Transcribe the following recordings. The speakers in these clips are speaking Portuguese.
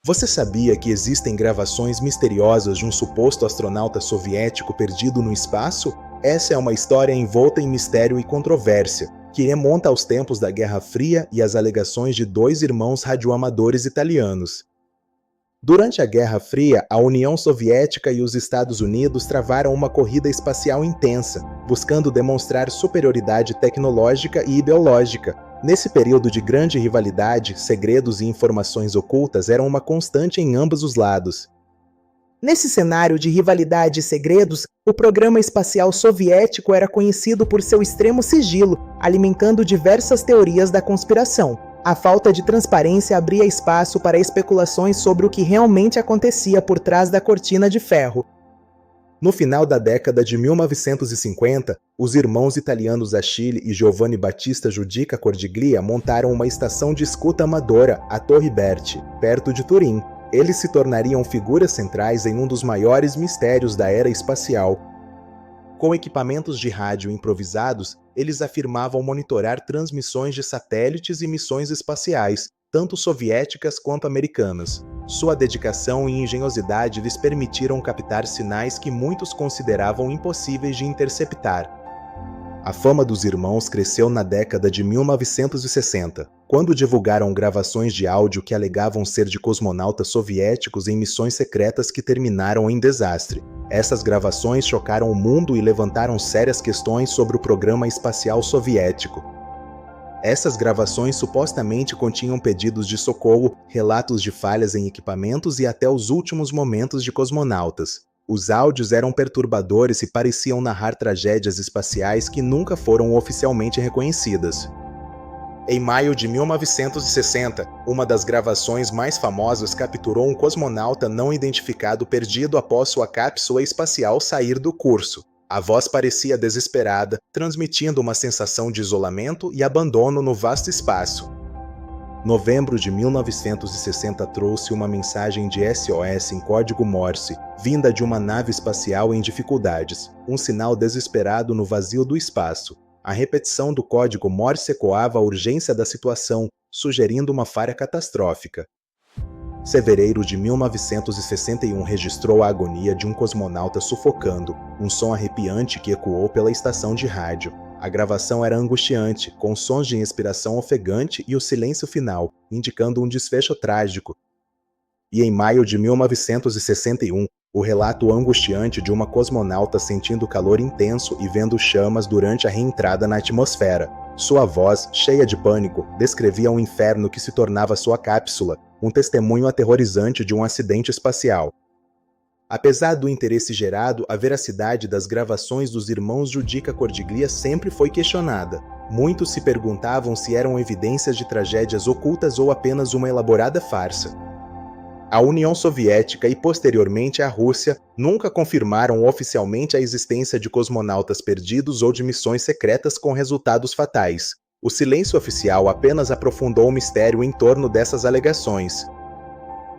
Você sabia que existem gravações misteriosas de um suposto astronauta soviético perdido no espaço? Essa é uma história envolta em mistério e controvérsia, que remonta aos tempos da Guerra Fria e às alegações de dois irmãos radioamadores italianos. Durante a Guerra Fria, a União Soviética e os Estados Unidos travaram uma corrida espacial intensa, buscando demonstrar superioridade tecnológica e ideológica. Nesse período de grande rivalidade, segredos e informações ocultas eram uma constante em ambos os lados. Nesse cenário de rivalidade e segredos, o programa espacial soviético era conhecido por seu extremo sigilo, alimentando diversas teorias da conspiração. A falta de transparência abria espaço para especulações sobre o que realmente acontecia por trás da cortina de ferro. No final da década de 1950, os irmãos italianos Achille e Giovanni Battista Giudica Cordiglia montaram uma estação de escuta amadora, a Torre Berti, perto de Turim. Eles se tornariam figuras centrais em um dos maiores mistérios da era espacial. Com equipamentos de rádio improvisados, eles afirmavam monitorar transmissões de satélites e missões espaciais, tanto soviéticas quanto americanas. Sua dedicação e engenhosidade lhes permitiram captar sinais que muitos consideravam impossíveis de interceptar. A fama dos irmãos cresceu na década de 1960, quando divulgaram gravações de áudio que alegavam ser de cosmonautas soviéticos em missões secretas que terminaram em desastre. Essas gravações chocaram o mundo e levantaram sérias questões sobre o programa espacial soviético. Essas gravações supostamente continham pedidos de socorro, relatos de falhas em equipamentos e até os últimos momentos de cosmonautas. Os áudios eram perturbadores e pareciam narrar tragédias espaciais que nunca foram oficialmente reconhecidas. Em maio de 1960, uma das gravações mais famosas capturou um cosmonauta não identificado perdido após sua cápsula espacial sair do curso. A voz parecia desesperada, transmitindo uma sensação de isolamento e abandono no vasto espaço. Novembro de 1960 trouxe uma mensagem de SOS em código Morse, vinda de uma nave espacial em dificuldades, um sinal desesperado no vazio do espaço. A repetição do código Morse ecoava a urgência da situação, sugerindo uma falha catastrófica. Fevereiro de 1961 registrou a agonia de um cosmonauta sufocando, um som arrepiante que ecoou pela estação de rádio. A gravação era angustiante, com sons de respiração ofegante e o silêncio final, indicando um desfecho trágico. E em maio de 1961, o relato angustiante de uma cosmonauta sentindo calor intenso e vendo chamas durante a reentrada na atmosfera. Sua voz, cheia de pânico, descrevia um inferno que se tornava sua cápsula, um testemunho aterrorizante de um acidente espacial. Apesar do interesse gerado, a veracidade das gravações dos irmãos Giudica Cordiglia sempre foi questionada. Muitos se perguntavam se eram evidências de tragédias ocultas ou apenas uma elaborada farsa. A União Soviética e posteriormente a Rússia nunca confirmaram oficialmente a existência de cosmonautas perdidos ou de missões secretas com resultados fatais. O silêncio oficial apenas aprofundou o mistério em torno dessas alegações.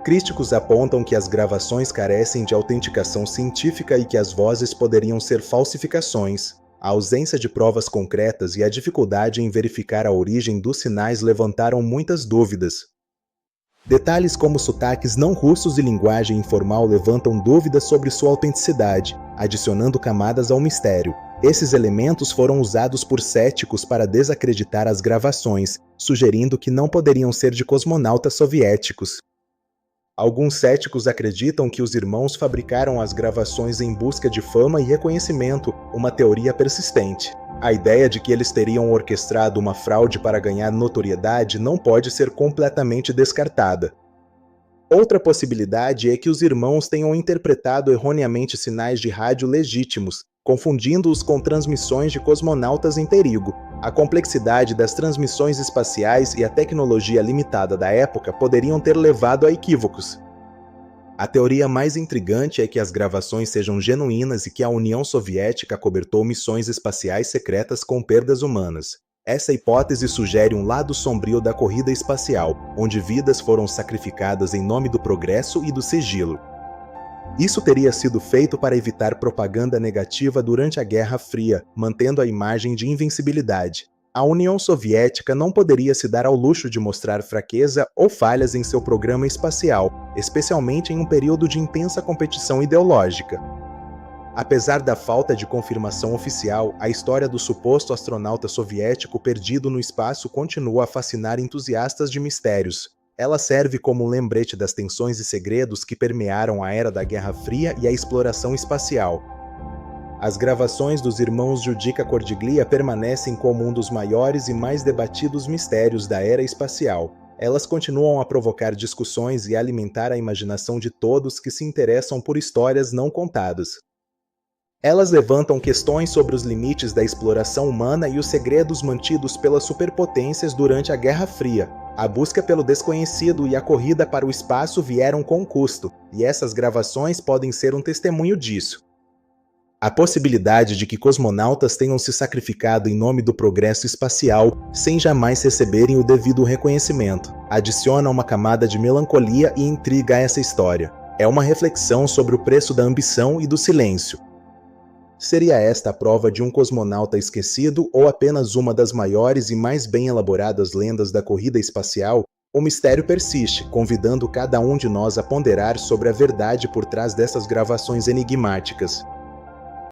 Críticos apontam que as gravações carecem de autenticação científica e que as vozes poderiam ser falsificações. A ausência de provas concretas e a dificuldade em verificar a origem dos sinais levantaram muitas dúvidas. Detalhes como sotaques não russos e linguagem informal levantam dúvidas sobre sua autenticidade, adicionando camadas ao mistério. Esses elementos foram usados por céticos para desacreditar as gravações, sugerindo que não poderiam ser de cosmonautas soviéticos. Alguns céticos acreditam que os irmãos fabricaram as gravações em busca de fama e reconhecimento, uma teoria persistente. A ideia de que eles teriam orquestrado uma fraude para ganhar notoriedade não pode ser completamente descartada. Outra possibilidade é que os irmãos tenham interpretado erroneamente sinais de rádio legítimos, confundindo-os com transmissões de cosmonautas em perigo. A complexidade das transmissões espaciais e a tecnologia limitada da época poderiam ter levado a equívocos. A teoria mais intrigante é que as gravações sejam genuínas e que a União Soviética acobertou missões espaciais secretas com perdas humanas. Essa hipótese sugere um lado sombrio da corrida espacial, onde vidas foram sacrificadas em nome do progresso e do sigilo. Isso teria sido feito para evitar propaganda negativa durante a Guerra Fria, mantendo a imagem de invencibilidade. A União Soviética não poderia se dar ao luxo de mostrar fraqueza ou falhas em seu programa espacial, especialmente em um período de intensa competição ideológica. Apesar da falta de confirmação oficial, a história do suposto astronauta soviético perdido no espaço continua a fascinar entusiastas de mistérios. Ela serve como um lembrete das tensões e segredos que permearam a era da Guerra Fria e a exploração espacial. As gravações dos irmãos Judica Cordiglia permanecem como um dos maiores e mais debatidos mistérios da era espacial. Elas continuam a provocar discussões e alimentar a imaginação de todos que se interessam por histórias não contadas. Elas levantam questões sobre os limites da exploração humana e os segredos mantidos pelas superpotências durante a Guerra Fria. A busca pelo desconhecido e a corrida para o espaço vieram com custo, e essas gravações podem ser um testemunho disso. A possibilidade de que cosmonautas tenham se sacrificado em nome do progresso espacial sem jamais receberem o devido reconhecimento adiciona uma camada de melancolia e intriga a essa história. É uma reflexão sobre o preço da ambição e do silêncio. Seria esta a prova de um cosmonauta esquecido ou apenas uma das maiores e mais bem elaboradas lendas da corrida espacial? O mistério persiste, convidando cada um de nós a ponderar sobre a verdade por trás dessas gravações enigmáticas.